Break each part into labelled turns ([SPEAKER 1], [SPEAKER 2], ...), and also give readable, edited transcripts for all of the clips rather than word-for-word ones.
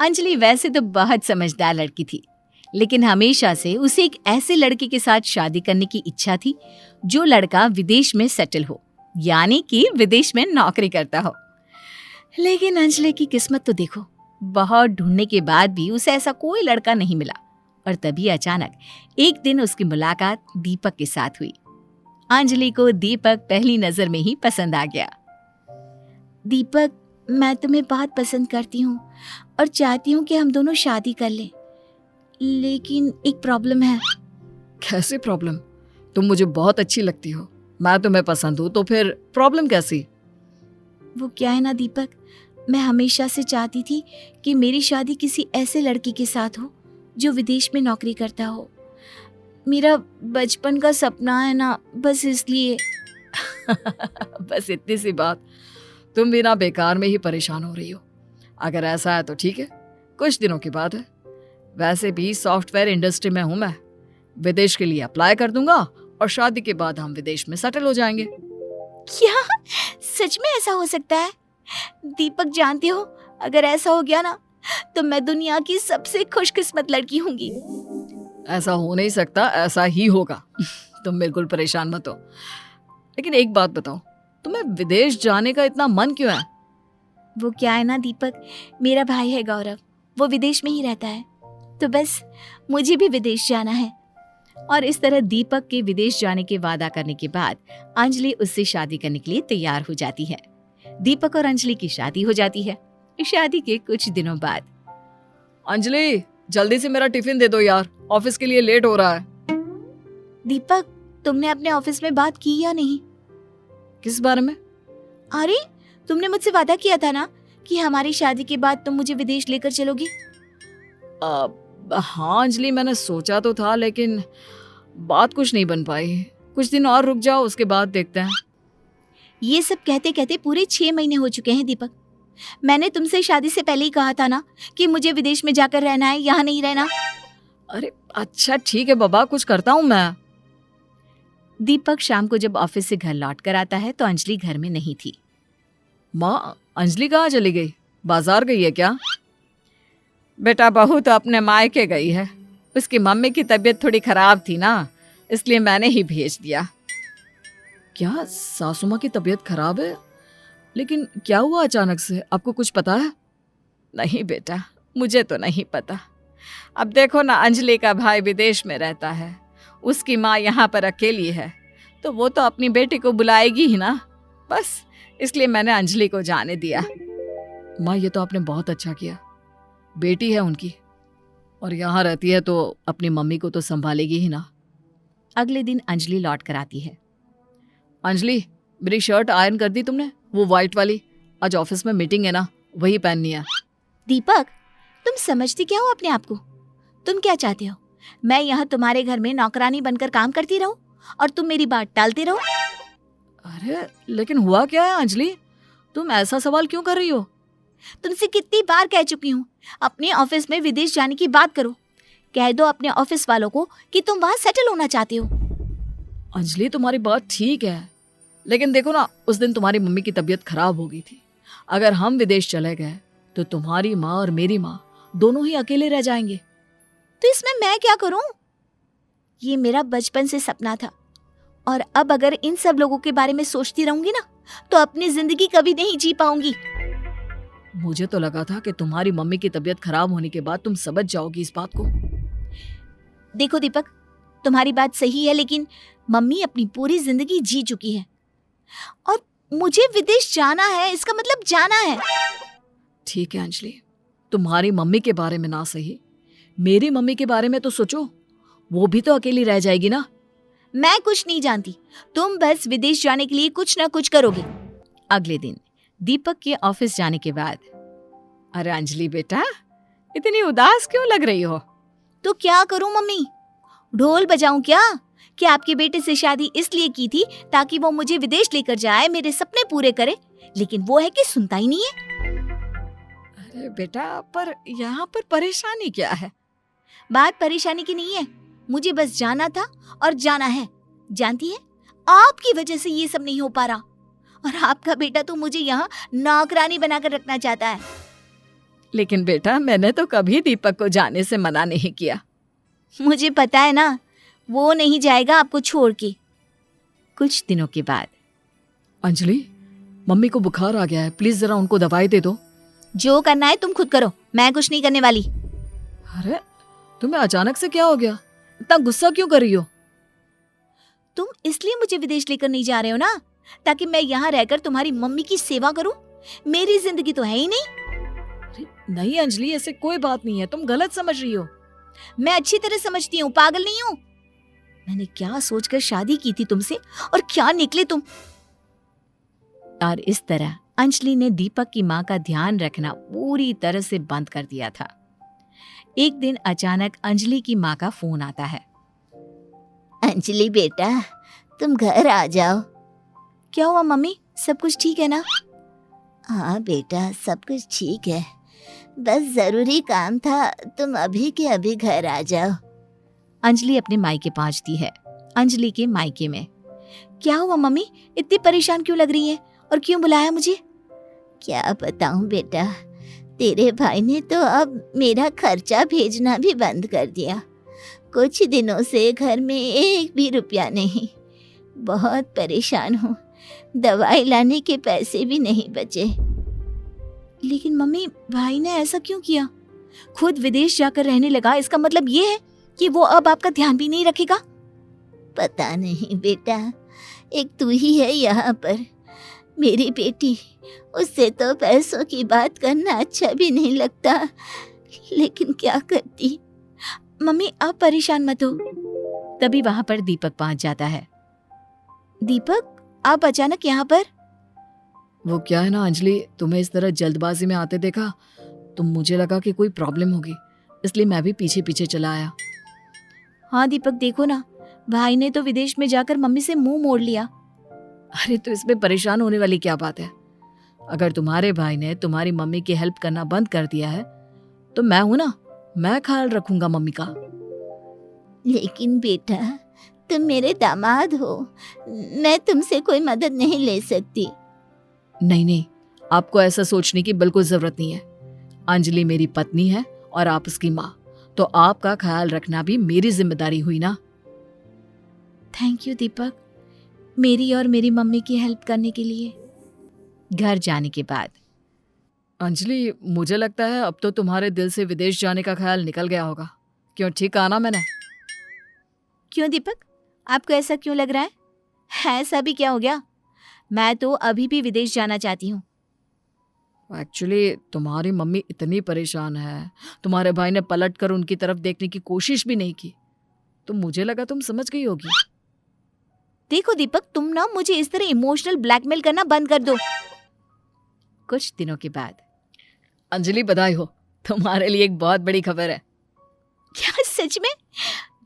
[SPEAKER 1] अंजलि वैसे तो बहुत समझदार लड़की थी, लेकिन हमेशा से उसे एक ऐसे लड़के के साथ शादी करने की इच्छा थी जो लड़का विदेश में सेटल हो, यानी कि विदेश में नौकरी करता हो। लेकिन अंजलि की किस्मत तो देखो, बहुत ढूंढने के बाद भी उसे ऐसा कोई लड़का नहीं मिला। और तभी अचानक एक दिन उसकी मुलाकात दीपक के साथ हुई। अंजलि को दीपक पहली नजर में ही पसंद आ गया। दीपक, मैं तुम्हें बहुत पसंद करती हूँ और चाहती हूँ कि हम दोनों शादी कर लें, लेकिन एक प्रॉब्लम है।
[SPEAKER 2] कैसी प्रॉब्लम? तुम मुझे बहुत अच्छी लगती हो, मैं तुम्हें पसंद हूँ, तो फिर प्रॉब्लम कैसी?
[SPEAKER 1] वो क्या है ना दीपक, मैं हमेशा से चाहती थी कि मेरी शादी किसी ऐसे लड़के के साथ हो जो विदेश में नौकरी करता हो। मेरा बचपन का सपना है ना, बस इसलिए।
[SPEAKER 2] बस इतनी सी बात? तुम बिना बेकार में ही परेशान हो रही हो। अगर ऐसा है तो ठीक है, कुछ दिनों की बात है। वैसे भी सॉफ्टवेयर इंडस्ट्री में हूं मैं, विदेश के लिए अप्लाई कर दूंगा और शादी के बाद हम विदेश में सेटल हो जाएंगे।
[SPEAKER 1] क्या सच में ऐसा हो सकता है? दीपक, जानती हो, अगर ऐसा हो गया ना तो मैं दुनिया की सबसे खुशकिस्मत लड़की होंगी।
[SPEAKER 2] ऐसा हो नहीं सकता, ऐसा ही होगा। तुम बिल्कुल परेशान मत हो। लेकिन एक बात बताओ, तुम्हें विदेश जाने का इतना मन क्यों है?
[SPEAKER 1] वो क्या है ना दीपक, मेरा भाई है गौरव, वो विदेश में ही रहता है, तो बस मुझे भी विदेश जाना है। और इस तरह दीपक के विदेश जाने के वादा करने के बाद अंजलि उससे शादी करने के लिए तैयार हो जाती है। दीपक और अंजलि की शादी हो जाती है। शादी के कुछ दिनों बाद,
[SPEAKER 2] अंजलि, जल्दी से मेरा टिफिन दे दो यार, ऑफिस के लिए लेट हो रहा है।
[SPEAKER 1] दीपक, तुमने अपने ऑफिस में बात की या नहीं?
[SPEAKER 2] किस बारे में?
[SPEAKER 1] अरे, तुमने मुझसे वादा किया था ना कि हमारी शादी के बाद तुम मुझे विदेश लेकर चलोगी।
[SPEAKER 2] हाँ अंजलि, मैंने सोचा तो था, लेकिन बात कुछ नहीं बन पाई। कुछ दिन और रुक जाओ, उसके बाद देखते हैं।
[SPEAKER 1] ये सब कहते कहते पूरे 6 महीने हो चुके हैं दीपक। मैंने तुमसे शादी से पहले ही कहा था ना कि मुझे विदेश में जाकर रहना है, यहाँ नहीं रहना।
[SPEAKER 2] अरे अच्छा ठीक है बाबा, कुछ करता हूँ मैं।
[SPEAKER 1] दीपक शाम को जब ऑफिस से घर लौट कर आता है तो अंजलि घर में नहीं थी।
[SPEAKER 2] माँ, अंजलि कहाँ चली गई? बाजार गई है क्या? बेटा, बहू तो अपने मायके गई है। उसकी मम्मी की तबीयत थोड़ी खराब थी ना, इसलिए मैंने ही भेज दिया। क्या सासू माँ की तबीयत खराब है? लेकिन क्या हुआ अचानक से, आपको कुछ पता है? नहीं बेटा, मुझे तो नहीं पता। अब देखो ना, अंजलि का भाई विदेश में रहता है, उसकी माँ यहाँ पर अकेली है, तो वो तो अपनी बेटी को बुलाएगी ही ना। बस इसलिए मैंने अंजलि को जाने दिया। माँ, ये तो आपने बहुत अच्छा किया। बेटी है उनकी, और यहाँ रहती है तो अपनी मम्मी को तो संभालेगी ही ना।
[SPEAKER 1] अगले दिन अंजलि लौट कर आती है।
[SPEAKER 2] अंजलि, मेरी शर्ट आयरन कर दी तुमने? वो व्हाइट वाली। आज ऑफिस में मीटिंग है ना, वही पहननी है।
[SPEAKER 1] दीपक, तुम समझती क्या हो अपने आप को? तुम क्या चाहते हो, मैं यहाँ तुम्हारे घर में नौकरानी बनकर काम करती रहूं और तुम मेरी बात टालते रहो?
[SPEAKER 2] अरे लेकिन हुआ क्या है अंजलि, तुम ऐसा सवाल क्यों कर रही हो?
[SPEAKER 1] तुमसे कितनी बार कह चुकी हूँ, अपने ऑफिस में विदेश जाने की बात करो। कह दो अपने ऑफिस वालों को कि तुम वहाँ सेटल होना चाहते हो।
[SPEAKER 2] अंजलि, तुम्हारी बात ठीक है, लेकिन देखो ना, उस दिन तुम्हारी मम्मी की तबीयत खराब हो गई थी। अगर हम विदेश चले गए तो तुम्हारी माँ और मेरी माँ दोनों ही अकेले रह जाएंगे।
[SPEAKER 1] तो इसमें मैं क्या करूं? ये मेरा बचपन से सपना था, और अब अगर इन सब लोगों के बारे में सोचती रहूंगी ना तो अपनी जिंदगी कभी नहीं जी पाऊंगी।
[SPEAKER 2] मुझे तो लगा था कि तुम्हारी मम्मी की तबीयत खराब होने के बाद तुम समझ जाओगी इस बात को।
[SPEAKER 1] देखो दीपक, तुम्हारी बात सही है, लेकिन मम्मी अपनी पूरी जिंदगी जी चुकी है और मुझे विदेश जाना है, इसका मतलब जाना है।
[SPEAKER 2] ठीक है अंजलि, तुम्हारी मम्मी के बारे में ना सही, मेरी मम्मी के बारे में तो सोचो, वो भी तो अकेली रह जाएगी ना।
[SPEAKER 1] मैं कुछ नहीं जानती, तुम बस विदेश जाने के लिए कुछ ना कुछ करोगे। अगले दिन दीपक के ऑफिस जाने के बाद,
[SPEAKER 2] अरे अंजलि बेटा, इतनी उदास क्यों लग रही हो?
[SPEAKER 1] तो क्या करूं मम्मी, ढोल बजाऊं क्या कि आपके बेटे से शादी इसलिए की थी ताकि वो मुझे विदेश लेकर जाए, मेरे सपने पूरे करे, लेकिन वो है कि सुनता ही नहीं है।
[SPEAKER 2] अरे बेटा, पर यहाँ पर परेशानी क्या है?
[SPEAKER 1] बात परेशानी की नहीं है, मुझे बस जाना था और जाना है। जानती है, आपकी वजह से ये सब नहीं हो पा रहा, और आपका बेटा तो मुझे यहाँ नौकरानी बनाकर रखना चाहता है।
[SPEAKER 2] लेकिन बेटा मैंने तो कभी दीपक को जाने से मना नहीं किया।
[SPEAKER 1] मुझे पता है ना, वो नहीं जाएगा आपको छोड़ के। कुछ दिनों के बाद,
[SPEAKER 2] अंजलि, मम्मी को बुखार आ गया है, प्लीज जरा उनको दवाई दे दो।
[SPEAKER 1] जो करना है तुम खुद करो, मैं कुछ नहीं करने वाली।
[SPEAKER 2] अरे तुम्हें अचानक से क्या हो गया? इतना गुस्सा क्यों कर रही हो?
[SPEAKER 1] तुम इसलिए मुझे विदेश लेकर नहीं जा रहे हो ना, ताकि मैं यहाँ रहकर तुम्हारी मम्मी की सेवा करूं? मेरी जिंदगी तो है ही नहीं।
[SPEAKER 2] अरे नहीं अंजलि, ऐसे कोई बात नहीं है, तुम गलत समझ रही हो।
[SPEAKER 1] मैं अच्छी तरह समझती हूँ, पागल नहीं हूँ। मैंने क्या सोचकर शादी की थी तुमसे, और क्या निकले तुम। और इस तरह अंजलि ने दीपक की माँ का ध्यान रखना पूरी तरह से बंद कर दिया था। एक दिन अचानक अंजलि की माँ का फोन आता है। अंजलि बेटा, तुम घर आ जाओ। क्या हुआ मम्मी, सब कुछ ठीक है ना? हाँ बेटा, सब कुछ ठीक है, बस जरूरी काम था, तुम अभी के अभी घर आ जाओ। अंजलि अपने मायके पहुंचती है। अंजलि के मायके में। क्या हुआ मम्मी, इतनी परेशान क्यों लग रही है, और क्यों बुलाया मुझे? क्या बताऊं बेटा, तेरे भाई ने तो अब मेरा खर्चा भेजना भी बंद कर दिया। कुछ दिनों से घर में एक भी रुपया नहीं। बहुत परेशान हूँ, दवाई लाने के पैसे भी नहीं बचे। लेकिन मम्मी, भाई ने ऐसा क्यों किया? खुद विदेश जाकर रहने लगा, इसका मतलब ये है कि वो अब आपका ध्यान भी नहीं रखेगा? पता नहीं बेटा, एक तू ही है यहाँ पर। मेरी बेटी, उससे तो पैसों की बात करना अच्छा भी नहीं लगता, लेकिन क्या करती। मम्मी आप परेशान मत हो। तभी वहां पर दीपक पहुंच जाता है। दीपक, आप अचानक यहाँ पर?
[SPEAKER 2] वो क्या है ना अंजलि, तुम्हें इस तरह जल्दबाजी में आते देखा तो मुझे लगा कि कोई प्रॉब्लम होगी, इसलिए मैं भी पीछे पीछे चला आया।
[SPEAKER 1] हाँ दीपक, देखो ना, भाई ने तो विदेश में जाकर मम्मी से मुंह मोड़ लिया।
[SPEAKER 2] अरे तो इसमें परेशान होने वाली क्या बात है? अगर तुम्हारे भाई ने तुम्हारी मम्मी की हेल्प करना बंद कर दिया है तो मैं हूं ना, मैं ख्याल रखूंगा मम्मी का।
[SPEAKER 1] लेकिन बेटा, तुम मेरे दामाद हो, मैं तुमसे कोई मदद नहीं ले सकती।
[SPEAKER 2] नहीं नहीं, आपको ऐसा सोचने की बिल्कुल जरूरत नहीं है। अंजलि मेरी पत्नी है और आप उसकी माँ, तो आपका ख्याल रखना भी मेरी जिम्मेदारी हुई ना।
[SPEAKER 1] थैंक यू दीपक, मेरी और मेरी मम्मी की हेल्प करने के लिए। घर जाने के बाद,
[SPEAKER 2] अंजलि, मुझे लगता है अब तो तुम्हारे दिल से विदेश जाने का ख्याल निकल गया होगा। क्यों, ठीक कहा ना मैंने?
[SPEAKER 1] क्यों दीपक, आपको ऐसा क्यों लग रहा है? ऐसा भी क्या हो गया? मैं तो अभी भी विदेश जाना चाहती हूँ।
[SPEAKER 2] एक्चुअली तुम्हारी मम्मी इतनी परेशान है, तुम्हारे भाई ने पलट कर उनकी तरफ देखने की कोशिश भी नहीं की, तो मुझे लगा तुम समझ गई होगी।
[SPEAKER 1] देखो दीपक, तुम ना मुझे इस तरह इमोशनल ब्लैकमेल करना बंद कर दो। कुछ दिनों के बाद,
[SPEAKER 2] अंजलि बधाई हो, तुम्हारे लिए एक बहुत बड़ी खबर है।
[SPEAKER 1] क्या सच में?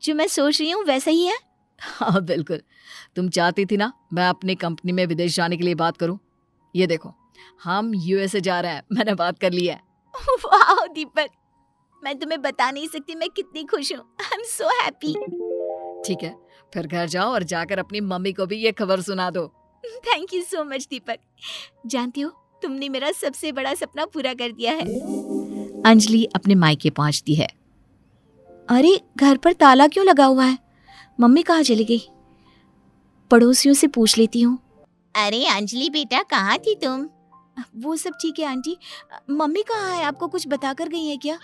[SPEAKER 1] जो मैं सोच रही हूँ वैसा ही है?
[SPEAKER 2] हाँ बिल्कुल, तुम चाहती थी ना मैं अपनी कंपनी में विदेश जाने के लिए बात करूं। ये देखो, हम यूएसए जा रहे हैं, मैंने बात कर ली है।
[SPEAKER 1] वाह दीपक, मैं तुम्हें बता नहीं सकती मैं कितनी खुश हूँ। I am so happy.
[SPEAKER 2] ठीक है, फिर घर जाओ और जाकर अपनी मम्मी को भी ये खबर सुना दो।
[SPEAKER 1] थैंक यू सो मच दीपक। जानती हो, तुमने मेरा सबसे बड़ा सपना पूरा कर दिया है। अंजलि अपने मायके पहुंचती है। अरे घर पर ताला क्यों लगा हुआ है? मम्मी कहाँ चली गई? पड़ोसियों से पूछ लेती हूँ। अरे अंजलि बेटा, कहाँ थी तुम? वो सब ठीक है आंटी, मम्मी कहाँ है? आपको कुछ बताकर गई है क्या?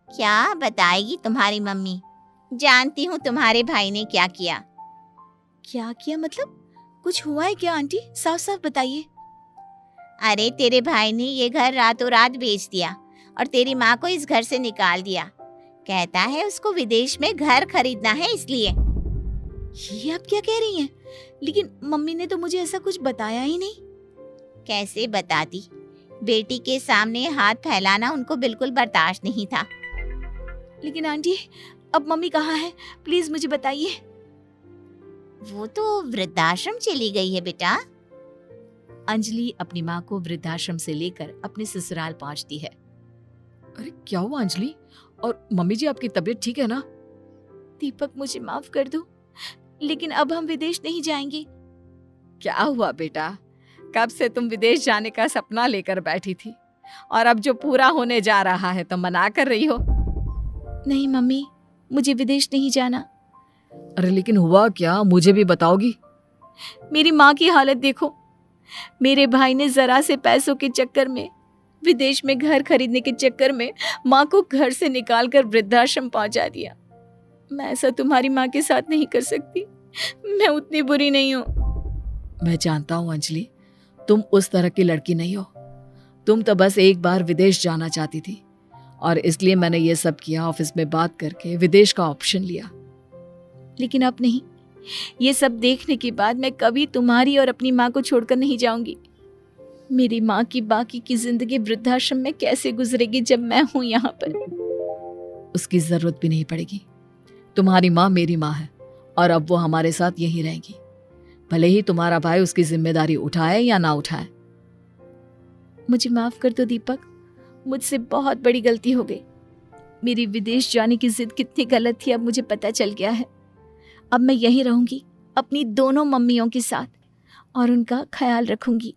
[SPEAKER 1] क्या बताएगी तुम्हारी मम्मी? जानती हूँ तुम्हारे भाई ने क्या किया। क्या किया मतलब? कुछ हुआ है क्या आंटी? साफ साफ बताइए। अरे तेरे भाई ने ये घर रातों रात बेच दिया और तेरी माँ को इस घर से निकाल दिया। कहता है उसको विदेश में घर खरीदना है इसलिए। ये आप क्या कह रही हैं? लेकिन मम्मी ने तो मुझे ऐसा कुछ बताया ही नहीं। कैसे बताती? बेटी के सामने हाथ फैलाना उनको बिल्कुल बर्दाश्त नहीं था। लेकिन आंटी, अब मम्मी कहाँ है? प्लीज मुझे बताइए। वो तो वृद्धाश्रम चली गई है बेटा। अंजलि अपनी माँ को वृद्धाश्रम से लेकर अपने ससुराल पहुंचती है।
[SPEAKER 2] अरे क्या हुआ अंजलि? और मम्मी जी, आपकी तबीयत ठीक है ना?
[SPEAKER 1] दीपक, मुझे माफ कर दो, लेकिन अब हम विदेश नहीं जाएंगे।
[SPEAKER 2] क्या हुआ बेटा? कब से तुम विदेश जाने का सपना लेकर बैठी थी? और अब जो पूरा होने जा रहा है तो मना कर रही हो।
[SPEAKER 1] नहीं मम्मी, मुझे विदेश नहीं जाना।
[SPEAKER 2] अरे लेकिन हुआ क्या, मुझे भी बताओगी?
[SPEAKER 1] मेरी माँ की हालत देखो। मेरे भाई ने जरा से पैसों के चक्कर में, विदेश में घर खरीदने के चक्कर में माँ को घर से निकालकर वृद्धाश्रम पहुंचा दिया। मैं ऐसा तुम्हारी माँ के साथ नहीं कर सकती। मैं उतनी बुरी नहीं हूँ।
[SPEAKER 2] मैं जानता हूँ अंजलि, तुम उस तरह की लड़की नहीं हो। तुम तो बस एक बार विदेश जाना चाहती थी और इसलिए मैंने ये सब किया, ऑफिस में बात करके विदेश का ऑप्शन लिया।
[SPEAKER 1] लेकिन अब नहीं। ये सब देखने के बाद मैं कभी तुम्हारी और अपनी माँ को छोड़कर नहीं जाऊंगी। मेरी माँ की बाकी की जिंदगी वृद्धाश्रम में कैसे गुजरेगी जब मैं हूं यहाँ पर?
[SPEAKER 2] उसकी जरूरत भी नहीं पड़ेगी। तुम्हारी माँ मेरी माँ है और अब वो हमारे साथ यहीं रहेगी, भले ही तुम्हारा भाई उसकी जिम्मेदारी उठाए या ना उठाए।
[SPEAKER 1] मुझे माफ कर दो दीपक, मुझसे बहुत बड़ी गलती हो गई। मेरी विदेश जाने की जिद कितनी गलत थी अब मुझे पता चल गया है। अब मैं यहीं रहूंगी अपनी दोनों मम्मियों के साथ और उनका ख्याल रखूंगी।